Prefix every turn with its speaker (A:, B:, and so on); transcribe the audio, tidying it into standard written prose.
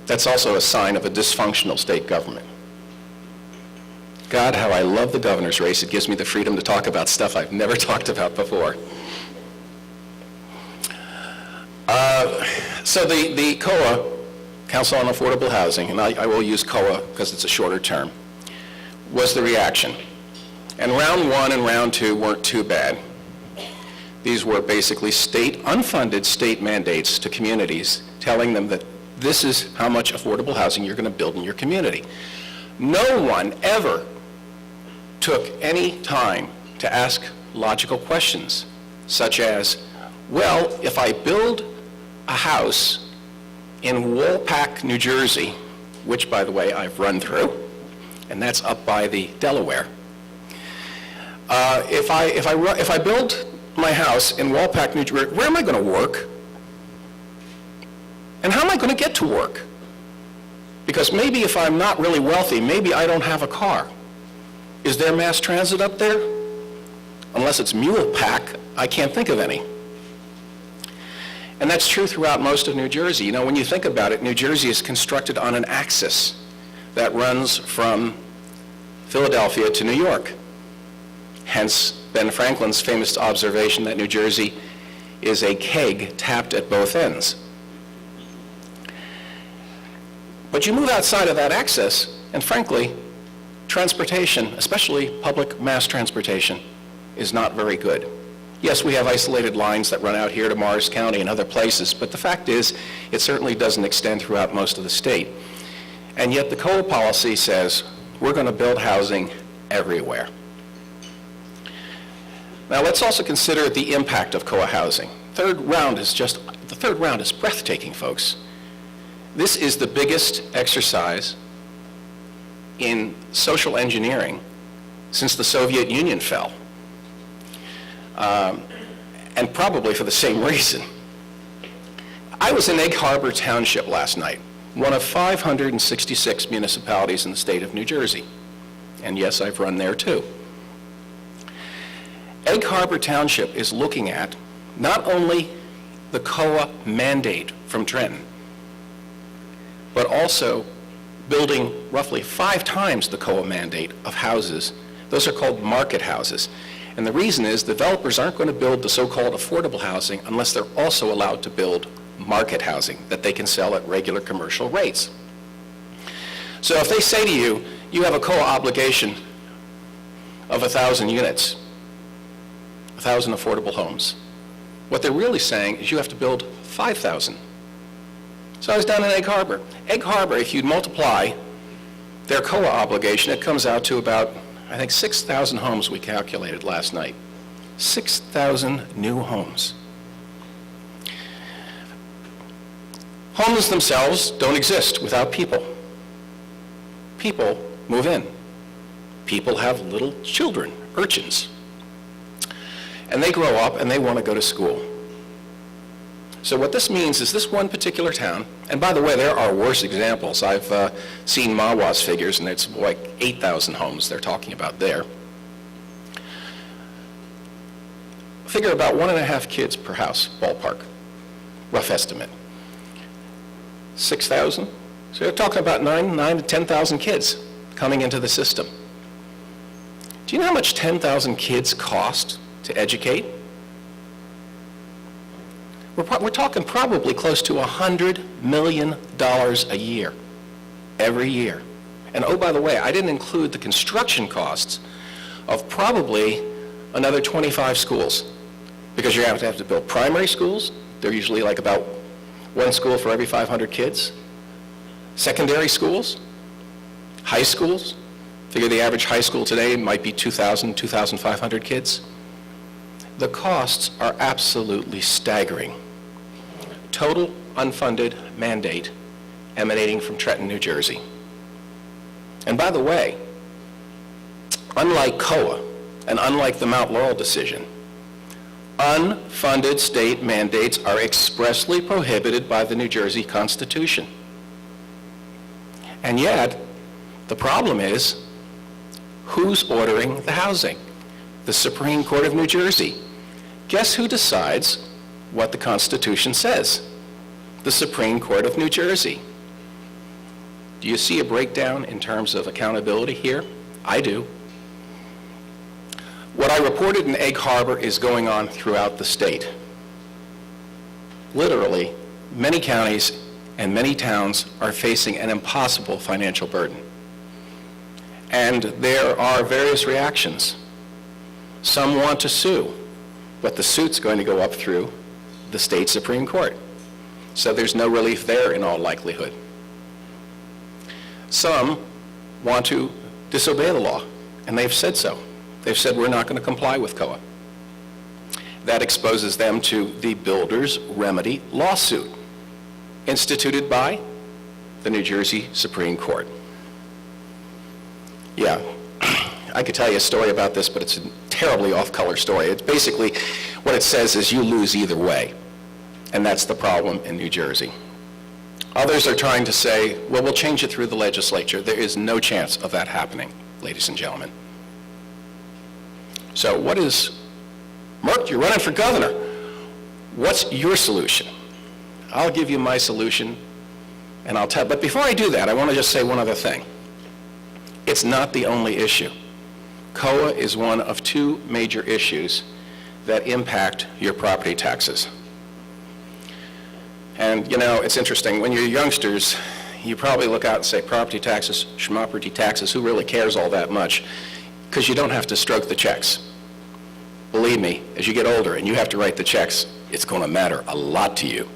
A: That's also a sign of a dysfunctional state government. God, how I love the governor's race. It gives me the freedom to talk about stuff I've never talked about before. So the COAH, Council on Affordable Housing, and I will use COAH because it's a shorter term, was the reaction. And round one and round two weren't too bad. These were basically unfunded state mandates to communities telling them that this is how much affordable housing you're going to build in your community. No one ever took any time to ask logical questions, such as, well, if I build a house in Wolpack, New Jersey, which, by the way, I've run through, and that's up by the Delaware. If I build my house in Wolpack, New Jersey, where am I going to work? And how am I going to get to work? Because maybe if I'm not really wealthy, maybe I don't have a car. Is there mass transit up there? Unless it's mule pack, I can't think of any. And that's true throughout most of New Jersey. You know, when you think about it, New Jersey is constructed on an axis that runs from Philadelphia to New York. Hence, Ben Franklin's famous observation that New Jersey is a keg tapped at both ends. But you move outside of that axis, and frankly, transportation, especially public mass transportation, is not very good. Yes, we have isolated lines that run out here to Morris County and other places, but the fact is, it certainly doesn't extend throughout most of the state. And yet the COAH policy says, we're going to build housing everywhere. Now let's also consider the impact of COAH housing. The third round is breathtaking, folks. This is the biggest exercise in social engineering since the Soviet Union fell. And probably for the same reason. I was in Egg Harbor Township last night, one of 566 municipalities in the state of New Jersey. And yes, I've run there too. Egg Harbor Township is looking at not only the COAH mandate from Trenton, but also building roughly 5 times the COAH mandate of houses. Those are called market houses. And the reason is developers aren't going to build the so-called affordable housing unless they're also allowed to build market housing that they can sell at regular commercial rates. So if they say to you, you have a COAH obligation of 1,000 units, 1,000 affordable homes, what they're really saying is you have to build 5,000. So I was down in Egg Harbor. Egg Harbor, if you multiply their COAH obligation, it comes out to about, I think, 6,000 homes we calculated last night. 6,000 new homes. Homes themselves don't exist without people. People move in. People have little children, urchins. And they grow up and they want to go to school. So what this means is this one particular town, and by the way, there are worse examples. I've seen Mawa's figures, and it's like 8,000 homes they're talking about there. Figure about 1.5 kids per house, ballpark, rough estimate. 6,000, so you're talking about 9 to 10,000 kids coming into the system. Do you know how much 10,000 kids cost to educate? We're talking probably close to $100 million a year, every year. And oh, by the way, I didn't include the construction costs of probably another 25 schools, because you're going to have to build primary schools. They're usually like about 1 school for every 500 kids. Secondary schools, high schools. Figure the average high school today might be 2,000, 2,500 kids. The costs are absolutely staggering. Total unfunded mandate emanating from Trenton, New Jersey. And by the way, unlike COAH and unlike the Mount Laurel decision, unfunded state mandates are expressly prohibited by the New Jersey Constitution. And yet, the problem is, who's ordering the housing? The Supreme Court of New Jersey. Guess who decides what the Constitution says? The Supreme Court of New Jersey. Do you see a breakdown in terms of accountability here? I do. What I reported in Egg Harbor is going on throughout the state. Literally, many counties and many towns are facing an impossible financial burden. And there are various reactions. Some want to sue, but the suit's going to go up through the state Supreme Court. So there's no relief there in all likelihood. Some want to disobey the law, and they've said so. They've said we're not going to comply with COAH. That exposes them to the builder's remedy lawsuit instituted by the New Jersey Supreme Court. Yeah, I could tell you a story about this, but it's a terribly off-color story. It's basically, what it says is you lose either way, and that's the problem in New Jersey. Others are trying to say, well, we'll change it through the legislature. There is no chance of that happening, ladies and gentlemen. So what is, Merkt, you're running for governor. What's your solution? I'll give you my solution, and I'll tell, but before I do that, I want to just say one other thing. It's not the only issue. COAH is one of two major issues that impact your property taxes. And you know, it's interesting, when you're youngsters, you probably look out and say, property taxes, schmopperty taxes, who really cares all that much? Because you don't have to stroke the checks. Believe me, as you get older and you have to write the checks, it's going to matter a lot to you.